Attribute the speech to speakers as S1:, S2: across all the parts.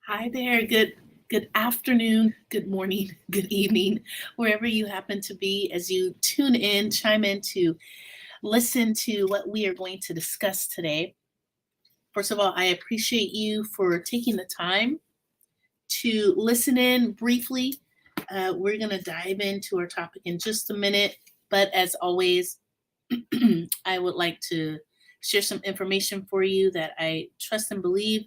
S1: Hi there. Good afternoon, good morning, good evening, wherever you happen to be as you tune in, chime in to listen to what we are going to discuss today. First of all, I appreciate you for taking the time to listen in briefly. We're going to dive into our topic in just a minute, but as always, I would like to share some information for you that I trust and believe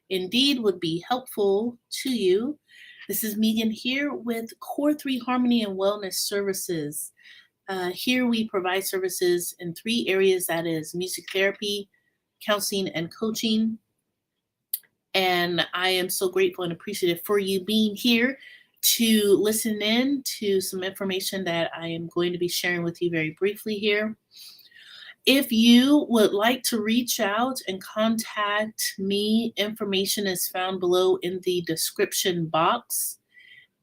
S1: indeed would be helpful to you. This is Megan here with Core3 Harmony and Wellness Services. Here we provide services in three areas, that is music therapy, counseling, and coaching. And I am so grateful and appreciative for you being here to listen in to some information that I am going to be sharing with you very briefly here. If you would like to reach out and contact me, information is found below in the description box,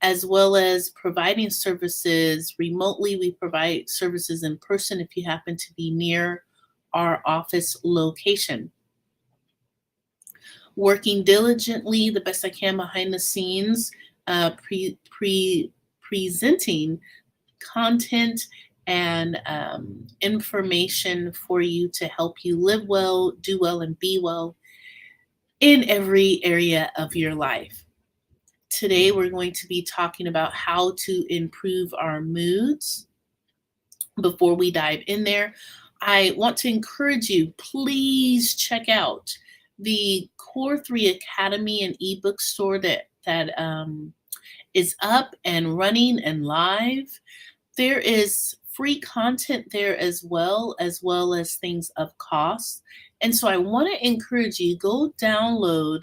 S1: as well as providing services remotely. We provide services in person if you happen to be near our office location. Working diligently, the best I can behind the scenes, presenting content and information for you to help you live well, do well, and be well in every area of your life. Today, we're going to be talking about how to improve our moods. Before we dive in there, I want to encourage you, please check out the Core3 Academy and ebook store that is up and running and live. There is free content there as well as things of cost. And so I want to encourage you, go download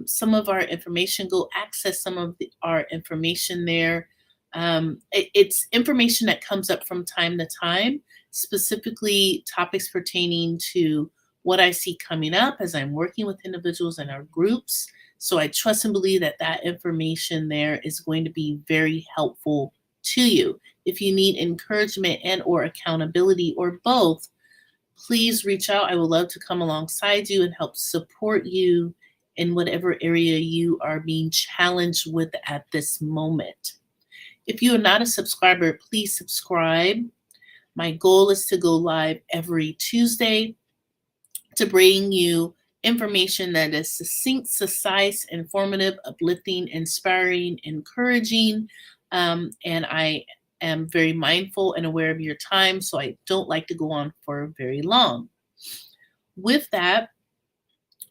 S1: some of our information, go access some of our information there. It's information that comes up from time to time, specifically topics pertaining to what I see coming up as I'm working with individuals in our groups. So I trust and believe that that information there is going to be very helpful to you. If you need encouragement and or accountability or both, please reach out. I would love to come alongside you and help support you in whatever area you are being challenged with at this moment. If you are not a subscriber, please subscribe. My goal is to go live every Tuesday to bring you information that is succinct, concise, informative, uplifting, inspiring, encouraging. And I am very mindful and aware of your time, so I don't like to go on for very long. With that,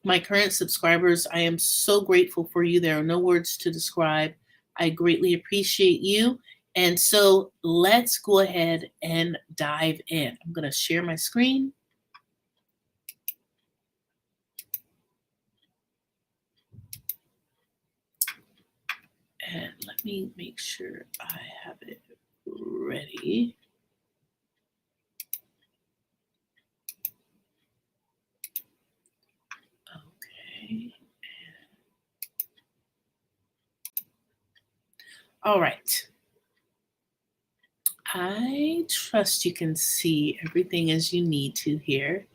S1: my current subscribers, I am so grateful for you. There are no words to describe. I greatly appreciate you. And so let's go ahead and dive in. I'm going to share my screen. And let me make sure I have it ready. Okay. All right. I trust you can see everything as you need to here.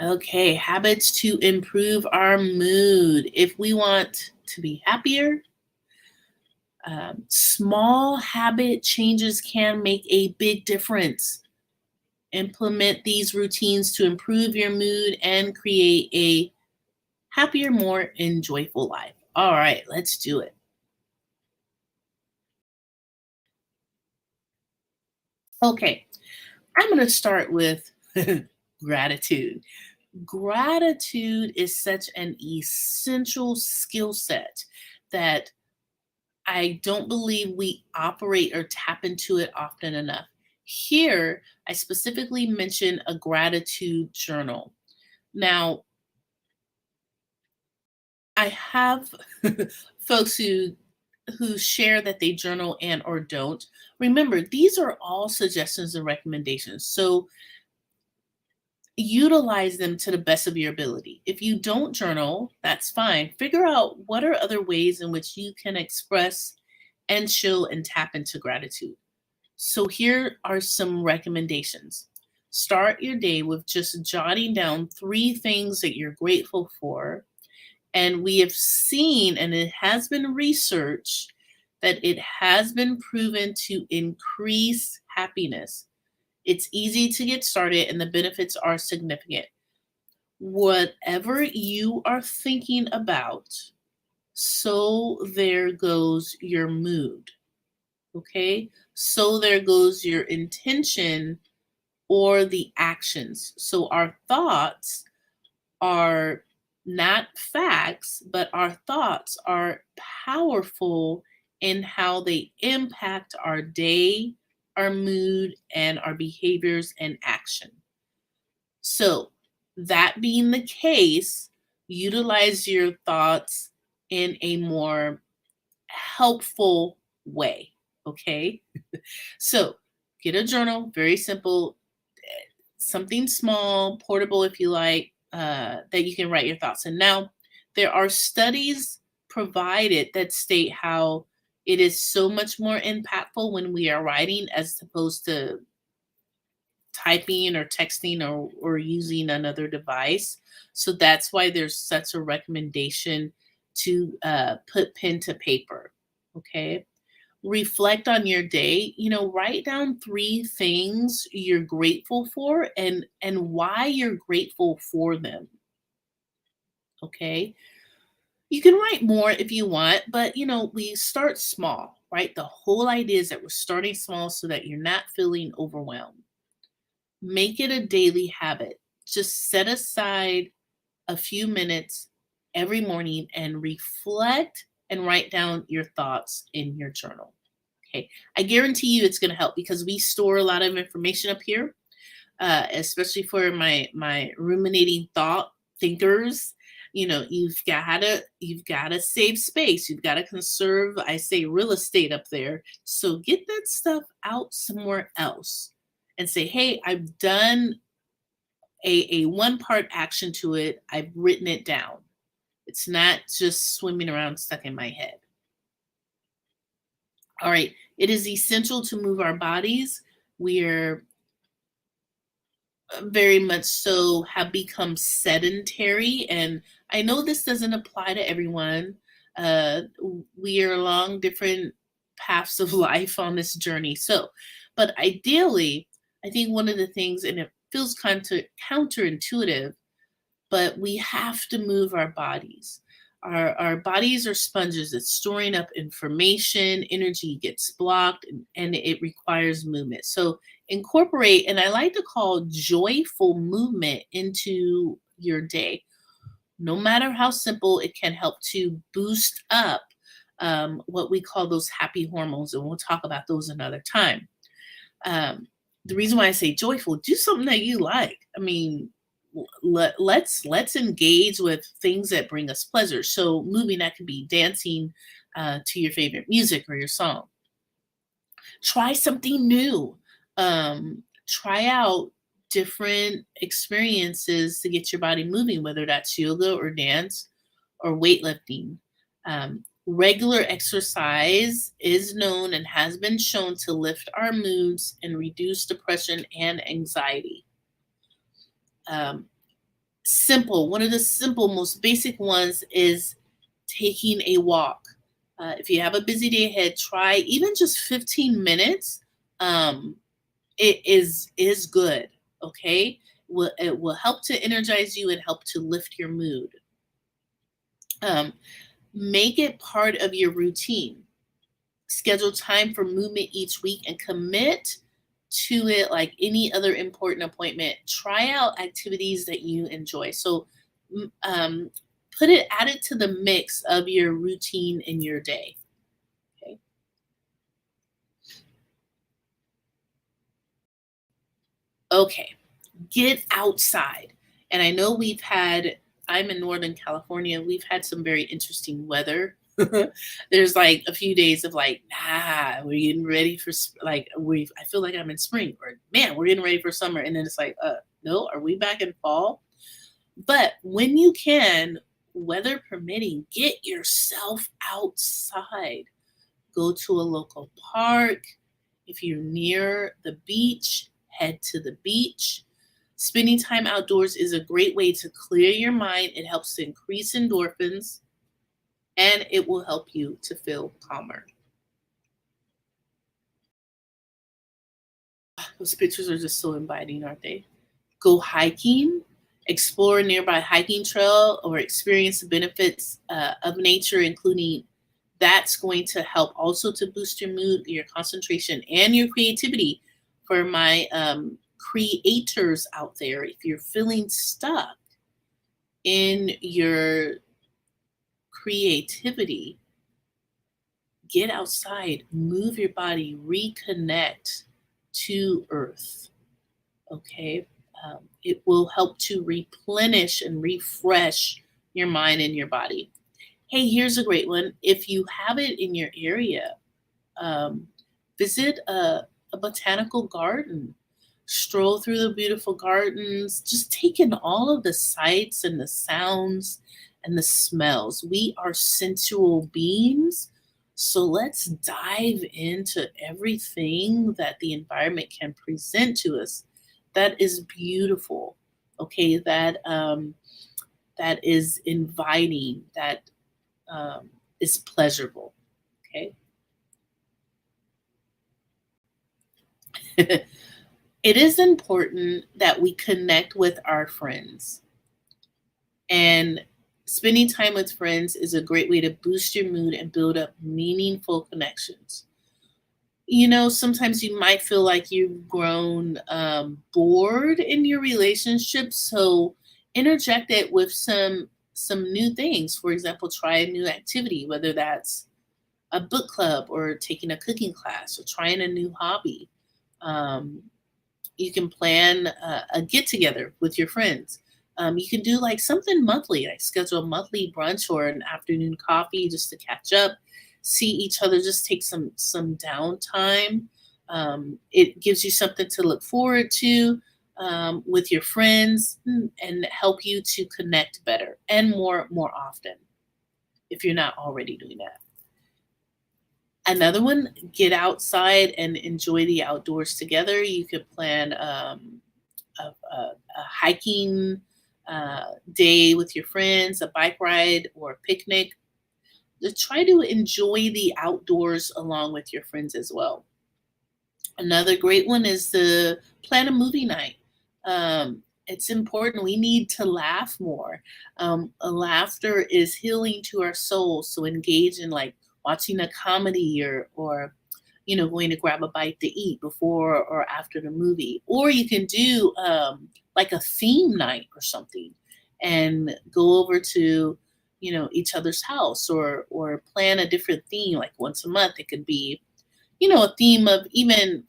S1: Okay, habits to improve our mood. If we want to be happier, small habit changes can make a big difference. Implement these routines to improve your mood and create a happier, more enjoyable life. All right, let's do it. Okay, I'm going to start with gratitude. Gratitude is such an essential skill set that I don't believe we operate or tap into it often enough. Here, I specifically mention a gratitude journal. Now, I have folks who share that they journal and or don't. Remember, these are all suggestions and recommendations. So utilize them to the best of your ability. If you don't journal, that's fine. Figure out what are other ways in which you can express and show and tap into gratitude. So here are some recommendations. Start your day with just jotting down 3 things that you're grateful for. And we have seen, and it has been researched, that it has been proven to increase happiness. It's easy to get started, and the benefits are significant. Whatever you are thinking about, so there goes your mood. Okay? So there goes your intention or the actions. So our thoughts are not facts, but our thoughts are powerful in how they impact our day, our mood, and our behaviors and action. So, that being the case, utilize your thoughts in a more helpful way. Okay. So, get a journal, very simple, something small, portable if you like, that you can write your thoughts in. Now, there are studies provided that state how it is so much more impactful when we are writing as opposed to typing or texting or using another device. So that's why there's such a recommendation to put pen to paper. Okay. Reflect on your day. Write down 3 things you're grateful for and why you're grateful for them. Okay. You can write more if you want, but we start small, right? The whole idea is that we're starting small so that you're not feeling overwhelmed. Make it a daily habit. Just set aside a few minutes every morning and reflect and write down your thoughts in your journal. Okay. I guarantee you it's going to help because we store a lot of information up here, especially for my ruminating thought thinkers. You've got to save space. You've got to conserve, I say, real estate up there. So get that stuff out somewhere else and say, hey, I've done a one part action to it. I've written it down. It's not just swimming around stuck in my head. All right. It is essential to move our bodies. We're very much so have become sedentary. And I know this doesn't apply to everyone. We are along different paths of life on this journey. But ideally, I think one of the things, and it feels counterintuitive, but we have to move our bodies. Our bodies are sponges. It's storing up information, energy gets blocked, and it requires movement. So incorporate, and I like to call joyful movement into your day. No matter how simple, it can help to boost up what we call those happy hormones, and we'll talk about those another time. The reason why I say joyful, do something that you like. I mean, let's engage with things that bring us pleasure. So moving, that could be dancing to your favorite music or your song. Try something new. Try out different experiences to get your body moving, whether that's yoga or dance or weightlifting. Regular exercise is known and has been shown to lift our moods and reduce depression and anxiety. Simple. One of the simple, most basic ones is taking a walk. If you have a busy day ahead, try even just 15 minutes. It is good. Okay, it will help to energize you and help to lift your mood. Make it part of your routine. Schedule time for movement each week and commit to it like any other important appointment. Try out activities that you enjoy. So add it to the mix of your routine in your day. Okay. Okay. Get outside. And I know I'm in Northern California. We've had some very interesting weather. There's like a few days of like, we're getting ready for I feel like I'm in spring, or man, we're getting ready for summer. And then it's like, no, are we back in fall? But when you can, weather permitting, get yourself outside. Go to a local park. If you're near the beach, head to the beach. Spending time outdoors is a great way to clear your mind. It helps to increase endorphins and it will help you to feel calmer. Those pictures are just so inviting, aren't they? Go hiking, explore a nearby hiking trail, or experience the benefits of nature, including that's going to help also to boost your mood, your concentration, and your creativity. For my creators out there, if you're feeling stuck in your creativity, get outside, move your body, reconnect to earth. Okay. It will help to replenish and refresh your mind and your body. Hey, here's a great one. If you have it in your area, um, visit a botanical garden, stroll through the beautiful gardens, just take in all of the sights and the sounds and the smells. We are sensual beings. So let's dive into everything that the environment can present to us that is beautiful. Okay, that is inviting, that is pleasurable. Okay. It is important that we connect with our friends. And spending time with friends is a great way to boost your mood and build up meaningful connections. Sometimes you might feel like you've grown bored in your relationship, so interject it with some new things. For example, try a new activity, whether that's a book club or taking a cooking class or trying a new hobby. Um, you can plan a get together with your friends. You can do like something monthly, like schedule a monthly brunch or an afternoon coffee just to catch up, see each other, just take some downtime. It gives you something to look forward to with your friends and help you to connect better and more often if you're not already doing that. Another one, get outside and enjoy the outdoors together. You could plan a hiking day with your friends, a bike ride, or a picnic. To try to enjoy the outdoors along with your friends as well. Another great one is to plan a movie night. It's important. We need to laugh more. Laughter is healing to our souls. So engage in like watching a comedy or going to grab a bite to eat before or after the movie. Or you can do like a theme night or something and go over to each other's house or plan a different theme like once a month. It could be a theme of even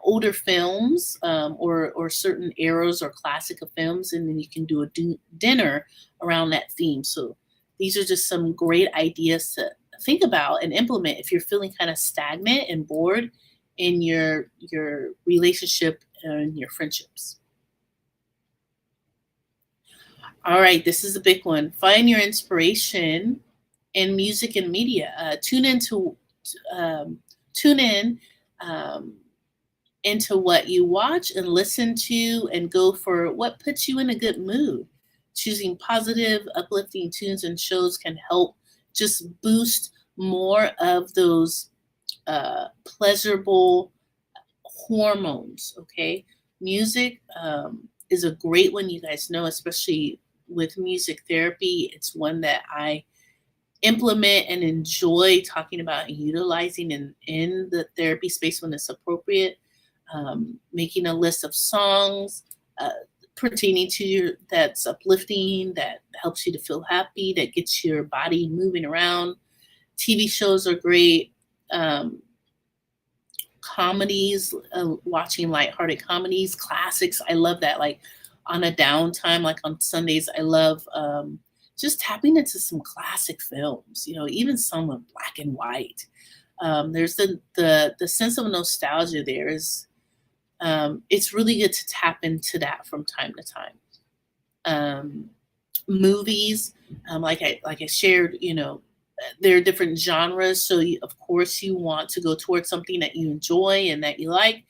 S1: older films or certain eras or classic of films, and then you can do a dinner around that theme. So these are just some great ideas to think about and implement if you're feeling kind of stagnant and bored in your relationship and your friendships. All right, this is a big one. Find your inspiration in music and media. Um, tune in um, into what you watch and listen to, and go for what puts you in a good mood. Choosing positive, uplifting tunes and shows can help just boost more of those pleasurable hormones. Okay, music is a great one. You guys know, especially with music therapy, it's one that I implement and enjoy talking about and utilizing in the therapy space when it's appropriate. Making a list of songs uh, pertaining to that's uplifting, that helps you to feel happy, that gets your body moving around. TV shows are great. Comedies, watching lighthearted comedies, classics. I love that. Like on a downtime, like on Sundays, I love just tapping into some classic films. Even some of black and white. There's the sense of nostalgia. There is. It's really good to tap into that from time to time. Um, Movies, like I shared, there are different genres. So of course you want to go towards something that you enjoy and that you like,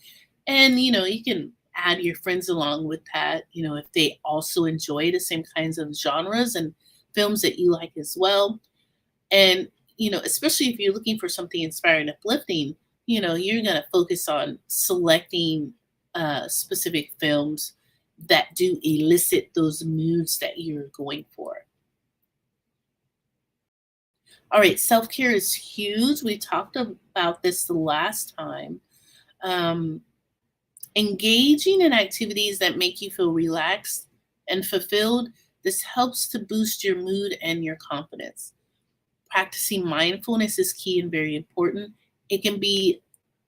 S1: and you can add your friends along with that, if they also enjoy the same kinds of genres and films that you like as well. And, especially if you're looking for something inspiring, uplifting, you're going to focus on selecting specific films that do elicit those moods that you're going for. All right, self care is huge. We talked about this the last time. Um, Engaging in activities that make you feel relaxed and fulfilled, this helps to boost your mood and your confidence. Practicing mindfulness is key and very important. It can be,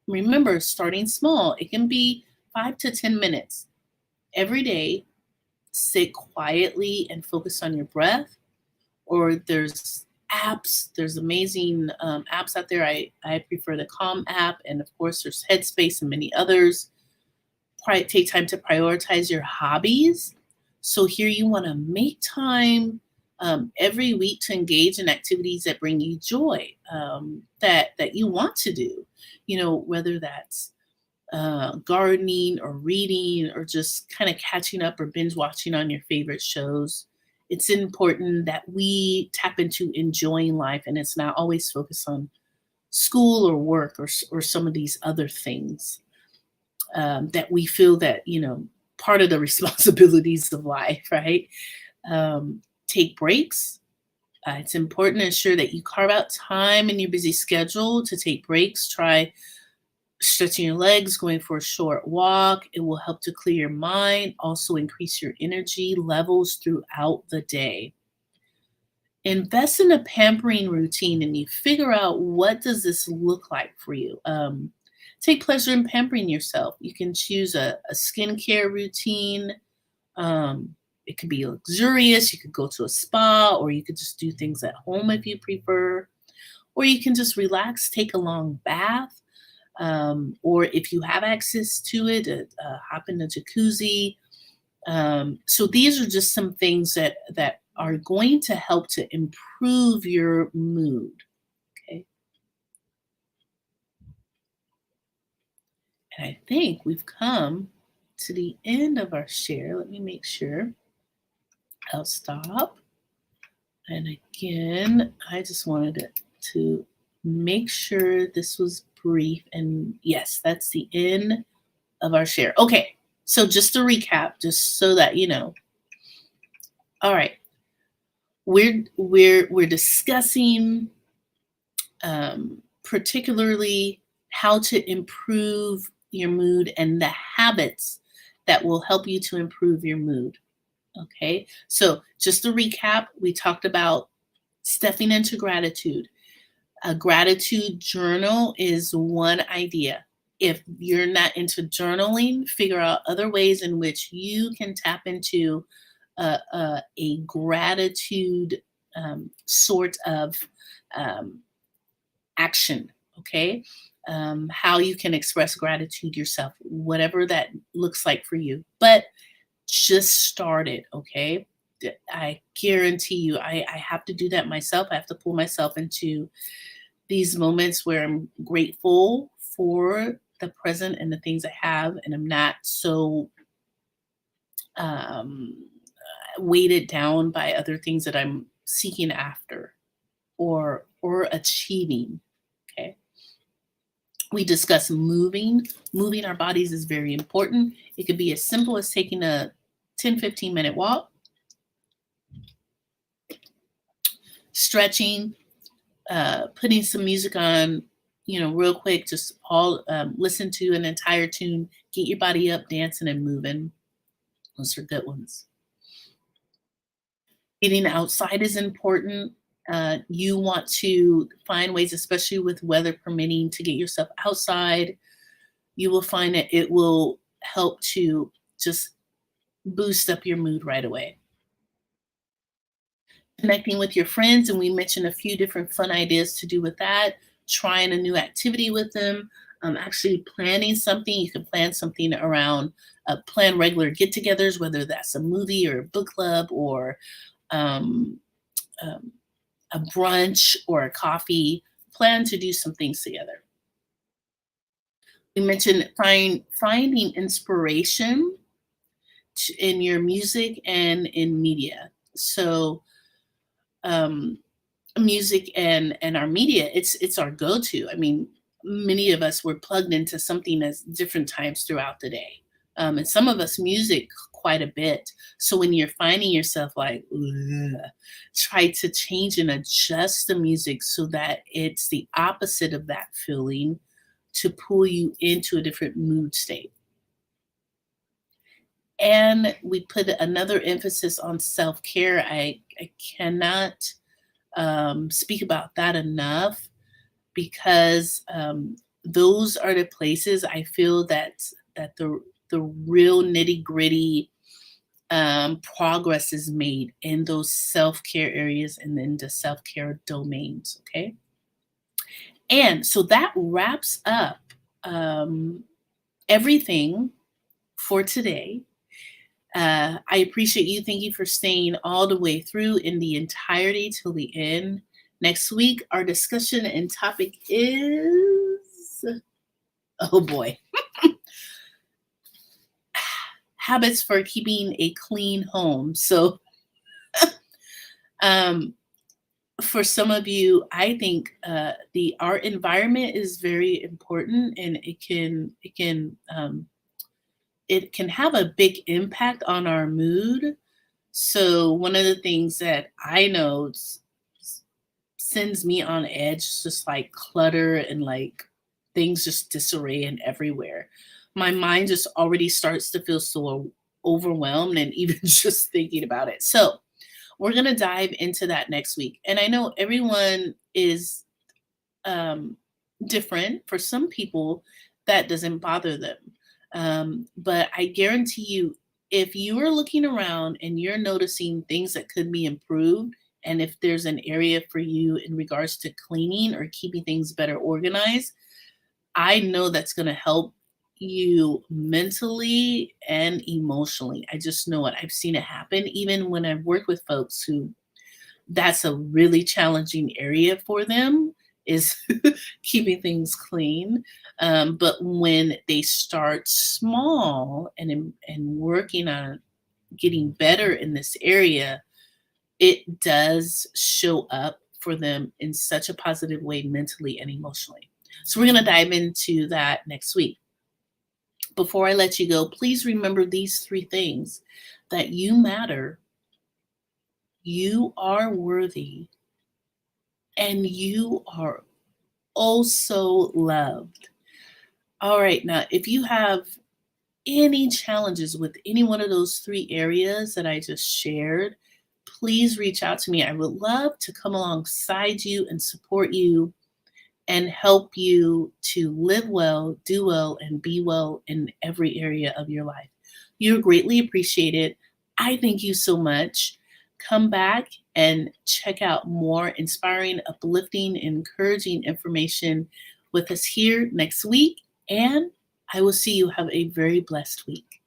S1: remember, starting small, it can be 5 to 10 minutes every day. Sit quietly and focus on your breath. Or there's amazing apps out there. I prefer the Calm app, and of course there's Headspace and many others. Take time to prioritize your hobbies. So here you want to make time every week to engage in activities that bring you joy, that you want to do. Whether that's gardening or reading or just kind of catching up or binge watching on your favorite shows. It's important that we tap into enjoying life, and it's not always focused on school or work or some of these other things that we feel that, part of the responsibilities of life, right? Take breaks. It's important to ensure that you carve out time in your busy schedule to take breaks. Try stretching your legs, going for a short walk. It will help to clear your mind, also increase your energy levels throughout the day. Invest in a pampering routine and you figure out, what does this look like for you. Take pleasure in pampering yourself. You can choose a skincare routine. It could be luxurious. You could go to a spa, or you could just do things at home if you prefer. Or you can just relax, take a long bath. Or if you have access to it, hop in the jacuzzi. So these are just some things that are going to help to improve your mood. Okay. And I think we've come to the end of our share. Let me make sure. I'll stop. And again, I just wanted to make sure this was brief. And yes, that's the end of our share. Okay. So just to recap, just so that you know. All right. We're discussing particularly how to improve your mood and the habits that will help you to improve your mood. Okay, so just to recap, we talked about stepping into gratitude. A gratitude journal is one idea. If you're not into journaling, figure out other ways in which you can tap into a gratitude sort of um, action, okay? How you can express gratitude yourself, whatever that looks like for you. But just start it, okay? I guarantee you, I have to do that myself. I have to pull myself into these moments where I'm grateful for the present and the things I have, and I'm not so um, weighted down by other things that I'm seeking after or achieving. Okay. We discuss moving. Moving our bodies is very important. It could be as simple as taking a 10-15 minute walk, stretching, putting some music on, real quick, just all listen to an entire tune, get your body up, dancing and moving. Those are good ones. Getting outside is important. You want to find ways, especially with weather permitting, to get yourself outside. You will find that it will help to just boost up your mood right away. Connecting with your friends, and we mentioned a few different fun ideas to do with that. Trying a new activity with them. Actually planning something. You can plan something around, plan regular get-togethers, whether that's a movie or a book club or um, um, a brunch or a coffee. Plan to do some things together. We mentioned finding inspiration in your music and in media. So um, music and our media, it's our go-to. I mean, many of us were plugged into something at different times throughout the day, and some of us music quite a bit. So when you're finding yourself like, "Ugh," try to change and adjust the music so that it's the opposite of that feeling, to pull you into a different mood state. And we put another emphasis on self-care. I cannot speak about that enough, because those are the places I feel that the real nitty gritty progress is made, in those self care areas and in the self care domains. Okay, and so that wraps up um, everything for today. I appreciate you. Thank you for staying all the way through in the entirety till the end. Next week, our discussion and topic is, oh boy, habits for keeping a clean home. So, um, for some of you, I think the our environment is very important, and it can have a big impact on our mood. So one of the things that I know sends me on edge is just like clutter and like things just disarray and everywhere. My mind just already starts to feel so overwhelmed, and even just thinking about it. So we're going to dive into that next week. And I know everyone is um, different. For some people, that doesn't bother them. But I guarantee you, if you are looking around and you're noticing things that could be improved, and if there's an area for you in regards to cleaning or keeping things better organized, I know that's going to help you mentally and emotionally. I just know it. I've seen it happen even when I've worked with folks who that's a really challenging area for them, is keeping things clean. But when they start small and working on getting better in this area, it does show up for them in such a positive way, mentally and emotionally. So we're going to dive into that next week. Before I let you go, please remember these three things: that you matter, you are worthy, and you are also loved. All right, now, if you have any challenges with any one of those three areas that I just shared, please reach out to me. I would love to come alongside you and support you and help you to live well, do well, and be well in every area of your life. You're greatly appreciated. I thank you so much. Come back and check out more inspiring, uplifting, encouraging information with us here next week. And I will see you. Have a very blessed week.